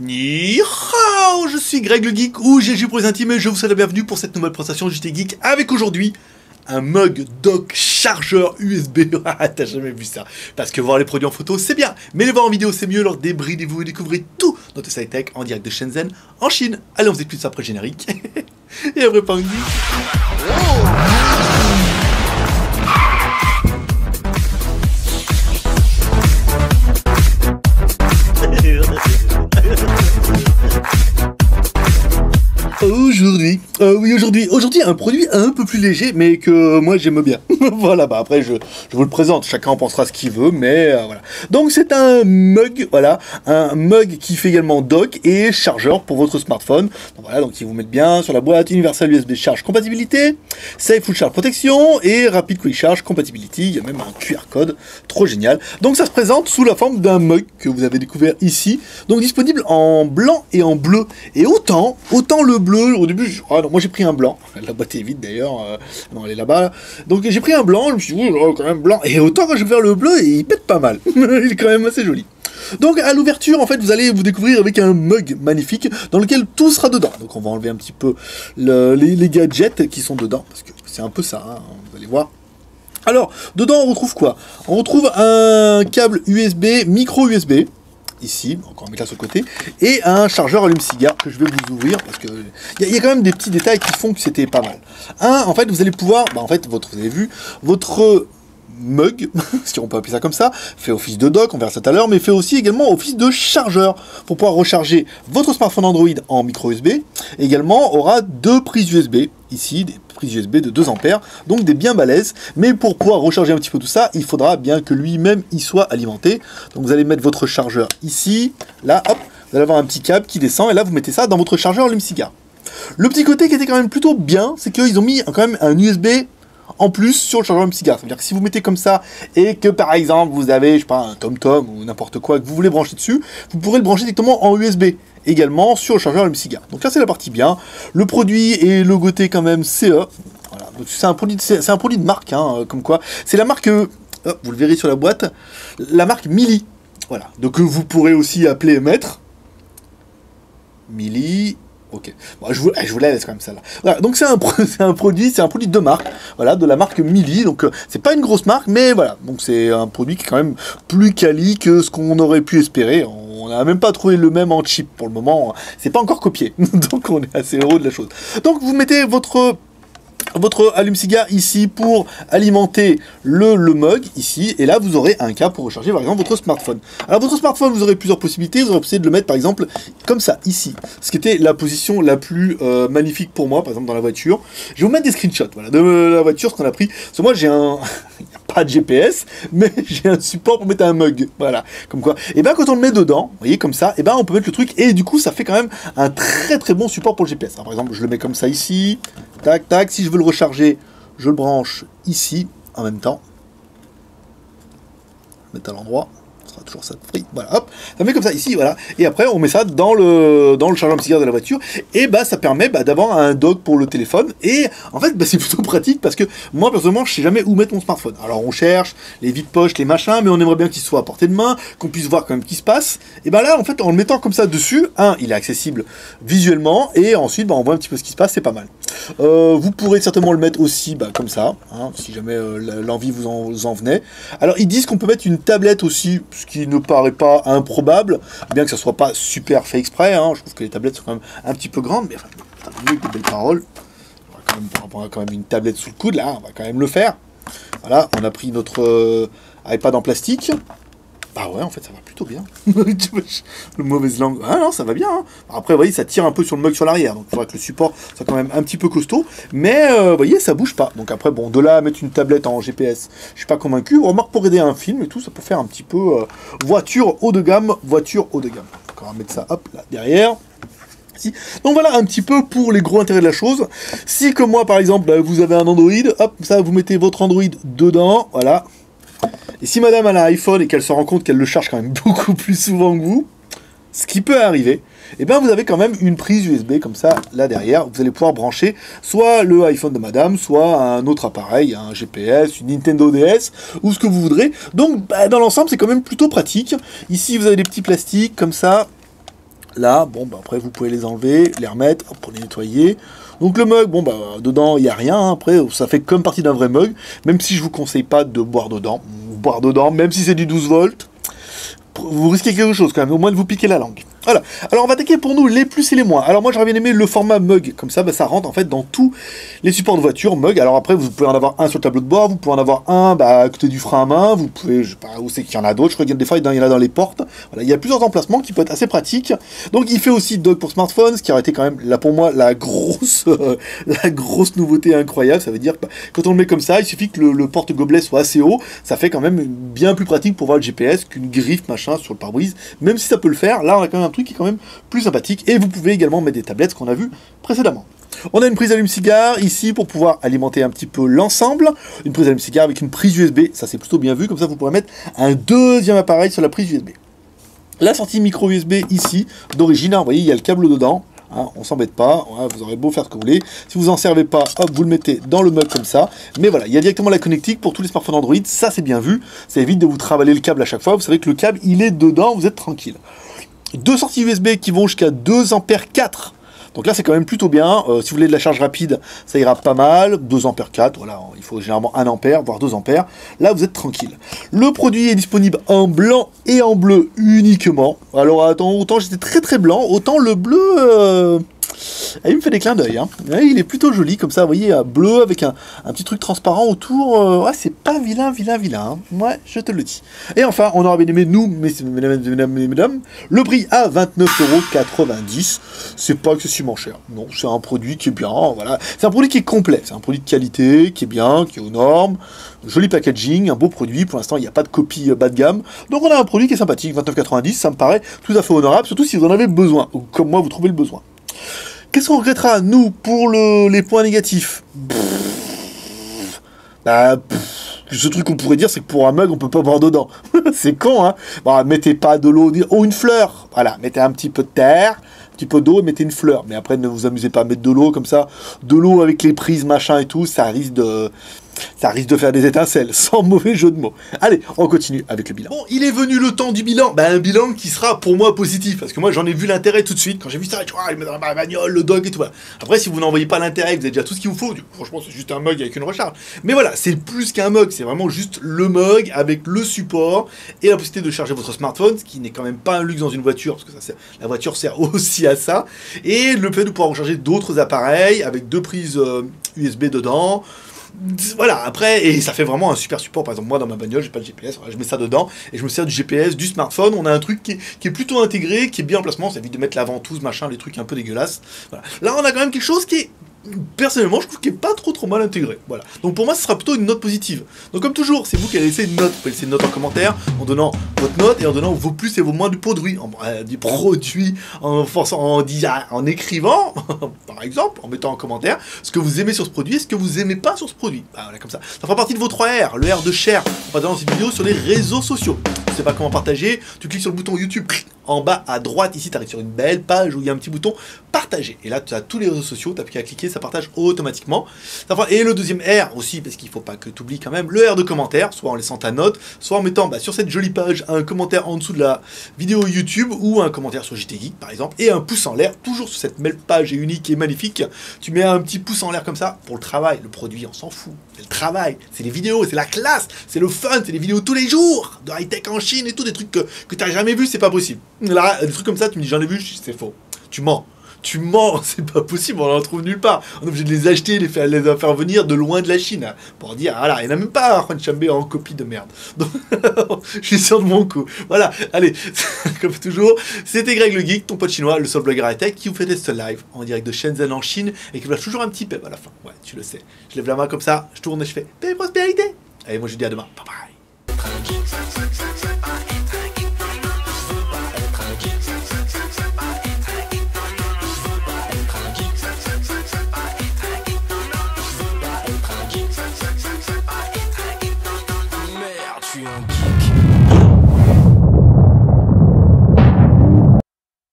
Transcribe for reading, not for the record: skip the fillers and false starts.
Ni hao, je suis Greg le Geek ou GG pour les intimes et je vous souhaite la bienvenue pour cette nouvelle présentation JT Geek avec aujourd'hui un mug dock chargeur USB. T'as jamais vu ça? Parce que voir les produits en photo c'est bien, mais les voir en vidéo c'est mieux, alors débridez-vous et découvrez tout notre site tech en direct de Shenzhen en Chine. Allez, on vous explique ça après le générique. Et après pas une Aujourd'hui un produit un peu plus léger, mais que moi j'aime bien. Voilà, bah après je vous le présente, chacun en pensera ce qu'il veut, mais voilà. Donc c'est un mug, voilà, un mug qui fait également dock et chargeur pour votre smartphone. Donc voilà, donc ils vous mettent bien sur la boîte, Universal USB Charge Compatibilité, Safe Full Charge Protection et Rapid Quick Charge Compatibility. Il y a même un QR code, trop génial. Donc ça se présente sous la forme d'un mug que vous avez découvert ici, donc disponible en blanc et en bleu. Et autant le bleu, au début, moi j'ai pris un blanc, la boîte est vide d'ailleurs, non elle est là-bas, là. Donc j'ai pris un blanc, je me suis dit, quand même blanc, et autant quand j'ai ouvert le bleu, il pète pas mal, il est quand même assez joli. Donc à l'ouverture, en fait, vous allez vous découvrir avec un mug magnifique dans lequel tout sera dedans. Donc on va enlever un petit peu les gadgets qui sont dedans, parce que c'est un peu ça, hein, vous allez voir. Alors, dedans on retrouve quoi? On retrouve un câble USB, micro USB, ici, donc on va mettre là sur le côté, et un chargeur allume-cigare que je vais vous ouvrir, parce que il y a quand même des petits détails qui font que c'était pas mal. En fait, vous allez pouvoir, en fait, vous avez vu, votre mug, si on peut appeler ça comme ça, fait office de dock, on verra ça tout à l'heure, mais fait aussi également office de chargeur, pour pouvoir recharger votre smartphone Android en micro USB. Également, aura deux prises USB, ici, des prises USB de 2 ampères, donc des bien balèzes, mais pour pouvoir recharger un petit peu tout ça, il faudra bien que lui-même y soit alimenté. Donc vous allez mettre votre chargeur ici, là, hop, vous allez avoir un petit câble qui descend, et là vous mettez ça dans votre chargeur allume-cigare. Le petit côté qui était quand même plutôt bien, c'est qu'ils ont mis quand même un USB en plus sur le chargeur allume-cigare. Ça veut dire que si vous mettez comme ça, et que par exemple vous avez, je sais pas, un TomTom ou n'importe quoi, que vous voulez brancher dessus, vous pourrez le brancher directement en USB. Également sur le chargeur allume-cigare. Donc là c'est la partie bien. Le produit est logoté quand même CE. Voilà. C'est un produit de marque, hein, comme quoi. C'est la marque, vous le verrez sur la boîte, la marque Mili. Voilà. Donc vous pourrez aussi appeler Maître. Mili. Ok, bon, je vous la laisse quand même celle-là. Voilà, donc c'est un produit de marque, voilà, de la marque Mili. Donc c'est pas une grosse marque, mais voilà, donc c'est un produit qui est quand même plus quali que ce qu'on aurait pu espérer. On n'a même pas trouvé le même en chip pour le moment, c'est pas encore copié, donc on est assez heureux de la chose. Donc vous mettez votre allume-cigare ici pour alimenter le mug ici, et là vous aurez un câble pour recharger par exemple votre smartphone. Alors votre smartphone, vous aurez plusieurs possibilités, vous aurez possibilité de le mettre par exemple comme ça ici, ce qui était la position la plus magnifique pour moi par exemple dans la voiture. Je vais vous mettre des screenshots, voilà, de la voiture, ce qu'on a pris. Parce que moi j'ai un pas de GPS, mais j'ai un support pour mettre un mug, voilà, comme quoi. Et bien quand on le met dedans, vous voyez comme ça, et ben on peut mettre le truc, et du coup ça fait quand même un très bon support pour le GPS. Alors, par exemple, je le mets comme ça ici, tac tac, si je veux le recharger, je le branche ici en même temps. Mettre à l'endroit. Toujours ça de voilà, hop, ça met comme ça ici, voilà, et après on met ça dans le chargeur allume-cigare de la voiture, et ça permet d'avoir un dock pour le téléphone, et en fait c'est plutôt pratique, parce que moi personnellement je sais jamais où mettre mon smartphone. Alors on cherche les vides-poches, les machins, mais on aimerait bien qu'il soit à portée de main, qu'on puisse voir quand même ce qui se passe, et là en fait en le mettant comme ça dessus, il est accessible visuellement, et ensuite on voit un petit peu ce qui se passe, c'est pas mal. Vous pourrez certainement le mettre aussi comme ça, hein, si jamais l'envie vous en venait. Alors ils disent qu'on peut mettre une tablette aussi, ce qui ne paraît pas improbable, bien que ça soit pas super fait exprès, hein. Je trouve que les tablettes sont quand même un petit peu grandes, mais enfin, mieux que des belles paroles. On va quand même une tablette sous le coude, là, on va quand même le faire. Voilà, on a pris notre iPad en plastique. Ah ouais, en fait, ça va plutôt bien. Le mauvaise langue. Ah non, ça va bien. Hein. Après, vous voyez, ça tire un peu sur le mug sur l'arrière. Donc, il faudra que le support soit quand même un petit peu costaud. Mais, vous voyez, ça bouge pas. Donc, après, bon, de là à mettre une tablette en GPS, je suis pas convaincu. Remarque, pour aider à un film et tout, ça peut faire un petit peu voiture haut de gamme. Voiture haut de gamme. Donc, on va mettre ça, hop, là, derrière. Donc voilà un petit peu pour les gros intérêts de la chose. Si comme moi par exemple vous avez un Android, hop, ça vous mettez votre Android dedans, voilà. Et si madame a un iPhone et qu'elle se rend compte qu'elle le charge quand même beaucoup plus souvent que vous, ce qui peut arriver, et vous avez quand même une prise USB comme ça là derrière. Vous allez pouvoir brancher soit le iPhone de madame, soit un autre appareil, un GPS, une Nintendo DS ou ce que vous voudrez. Donc dans l'ensemble c'est quand même plutôt pratique. Ici vous avez des petits plastiques comme ça. Là, bon, bah, après, vous pouvez les enlever, les remettre, hop, pour les nettoyer. Donc le mug, bon, bah, dedans, il n'y a rien. Hein. Après, ça fait comme partie d'un vrai mug. Même si je vous conseille pas de boire dedans. Boire dedans, même si c'est du 12 volts, vous risquez quelque chose quand même, au moins de vous piquer la langue. Voilà. Alors on va attaquer pour nous les plus et les moins. Alors moi j'aurais bien aimé le format mug, comme ça bah, ça rentre en fait dans tous les supports de voiture mug. Alors après vous pouvez en avoir un sur le tableau de bord, vous pouvez en avoir un bah, à côté du frein à main, vous pouvez, je sais pas où c'est qu'il y en a d'autres, je regarde des fois il y en a dans les portes. Voilà, il y a plusieurs emplacements qui peuvent être assez pratiques. Donc il fait aussi dock pour smartphone, ce qui aurait été quand même là pour moi la grosse nouveauté incroyable. Ça veut dire que bah, quand on le met comme ça, il suffit que le porte-gobelet soit assez haut, ça fait quand même bien plus pratique pour voir le GPS qu'une griffe machin sur le pare-brise. Même si ça peut le faire, là on a quand même un truc qui est quand même plus sympathique, et vous pouvez également mettre des tablettes, ce qu'on a vu précédemment. On a une prise allume-cigare ici pour pouvoir alimenter un petit peu l'ensemble, une prise allume-cigare avec une prise USB, ça c'est plutôt bien vu, comme ça vous pourrez mettre un deuxième appareil sur la prise USB. La sortie micro USB ici, d'origine, vous voyez il y a le câble dedans, hein, on s'embête pas, ouais, vous aurez beau faire ce que vous voulez, si vous en servez pas, hop, vous le mettez dans le mug comme ça, mais voilà, il y a directement la connectique pour tous les smartphones Android, ça c'est bien vu, ça évite de vous travailler le câble à chaque fois, vous savez que le câble il est dedans, vous êtes tranquille. Deux sorties USB qui vont jusqu'à 2 ampères 4. Donc là, c'est quand même plutôt bien. Si vous voulez de la charge rapide, ça ira pas mal. 2 ampères 4, voilà, il faut généralement 1 ampère, voire 2 ampères. Là, vous êtes tranquille. Le produit est disponible en blanc et en bleu uniquement. Alors, attends, autant j'étais très très blanc, autant le bleu... il me fait des clins d'œil, hein. Ouais, il est plutôt joli, comme ça, vous voyez, bleu avec un petit truc transparent autour. Ouais, c'est pas vilain, hein. Ouais, je te le dis. Et enfin, on aura bien aimé, nous, mesdames, le prix à 29,90 €. C'est pas excessivement cher. Non, c'est un produit qui est bien, voilà. C'est un produit qui est complet. C'est un produit de qualité, qui est bien, qui est aux normes. Joli packaging, un beau produit. Pour l'instant, il n'y a pas de copie bas de gamme. Donc, on a un produit qui est sympathique. 29,90 €, ça me paraît tout à fait honorable, surtout si vous en avez besoin, ou comme moi, vous trouvez le besoin. Qu'est-ce qu'on regrettera, nous, pour les points négatifs? Ce truc qu'on pourrait dire, c'est que pour un mug, on peut pas boire dedans. C'est con, hein. Bon, mettez pas de l'eau, ou une fleur. Voilà, mettez un petit peu de terre, un petit peu d'eau et mettez une fleur. Mais après, ne vous amusez pas à mettre de l'eau comme ça. De l'eau avec les prises, machin et tout, ça risque de faire des étincelles, sans mauvais jeu de mots. Allez, on continue avec le bilan. Bon, il est venu le temps du bilan. Ben, un bilan qui sera pour moi positif, parce que moi j'en ai vu l'intérêt tout de suite. Quand j'ai vu ça, tu vois, il met dans la bagnole, le dock et tout. Voilà. Après, si vous n'en voyez pas l'intérêt, vous avez déjà tout ce qu'il vous faut. Franchement, c'est juste un mug avec une recharge. Mais voilà, c'est plus qu'un mug, c'est vraiment juste le mug avec le support et la possibilité de charger votre smartphone, ce qui n'est quand même pas un luxe dans une voiture, parce que la voiture sert aussi à ça. Et le fait de pouvoir recharger d'autres appareils avec 2 prises USB dedans. Voilà, après, et ça fait vraiment un super support. Par exemple, moi dans ma bagnole, j'ai pas de GPS, voilà, je mets ça dedans et je me sers du GPS, du smartphone. On a un truc qui est plutôt intégré, qui est bien en placement. Ça évite de mettre la ventouse, machin, les trucs un peu dégueulasses. Voilà. Là, on a quand même quelque chose qui est, personnellement, je trouve qu'il est pas trop mal intégré. Voilà. Donc pour moi, ce sera plutôt une note positive. Donc comme toujours, c'est vous qui allez laisser une note. Vous pouvez laisser une note en commentaire, en donnant votre note et en donnant vos plus et vos moins du produit, en écrivant, par exemple, en mettant en commentaire ce que vous aimez sur ce produit et ce que vous aimez pas sur ce produit. Ah, voilà, comme ça. Ça fera partie de vos 3 R, le R de share, en partageant cette vidéo sur les réseaux sociaux. Tu sais pas comment partager, tu cliques sur le bouton YouTube, en bas à droite, ici, tu arrives sur une belle page où il y a un petit bouton partager. Et là, tu as tous les réseaux sociaux, tu n'as plus qu'à cliquer, ça partage automatiquement. Et le deuxième R aussi, parce qu'il ne faut pas que tu oublies quand même, le R de commentaire, soit en laissant ta note, soit en mettant sur cette jolie page un commentaire en dessous de la vidéo YouTube ou un commentaire sur JT Geek par exemple, et un pouce en l'air, toujours sur cette belle page unique et magnifique. Tu mets un petit pouce en l'air comme ça pour le travail. Le produit, on s'en fout. C'est le travail, c'est les vidéos, c'est la classe, c'est le fun, c'est les vidéos tous les jours, de high-tech en Chine et tout, des trucs que tu n'as jamais vu, c'est pas possible. Là, des trucs comme ça, tu me dis j'en ai vu, c'est faux. Tu mens. Tu mens, c'est pas possible, on en trouve nulle part. On est obligé de les acheter, les faire venir de loin de la Chine, hein, pour dire, voilà, il n'y en a même pas Juan Chambé en copie de merde. Donc, je suis sûr de mon coup. Voilà, allez, comme toujours, c'était Greg le Geek, ton pote chinois, le seul blogueur high-tech, qui vous fait ce live en direct de Shenzhen en Chine, et qui vous lâche toujours un petit pep à la fin. Ouais, tu le sais. Je lève la main comme ça, je tourne et je fais paix et prospérité. Allez, moi je vous dis à demain. Bye bye.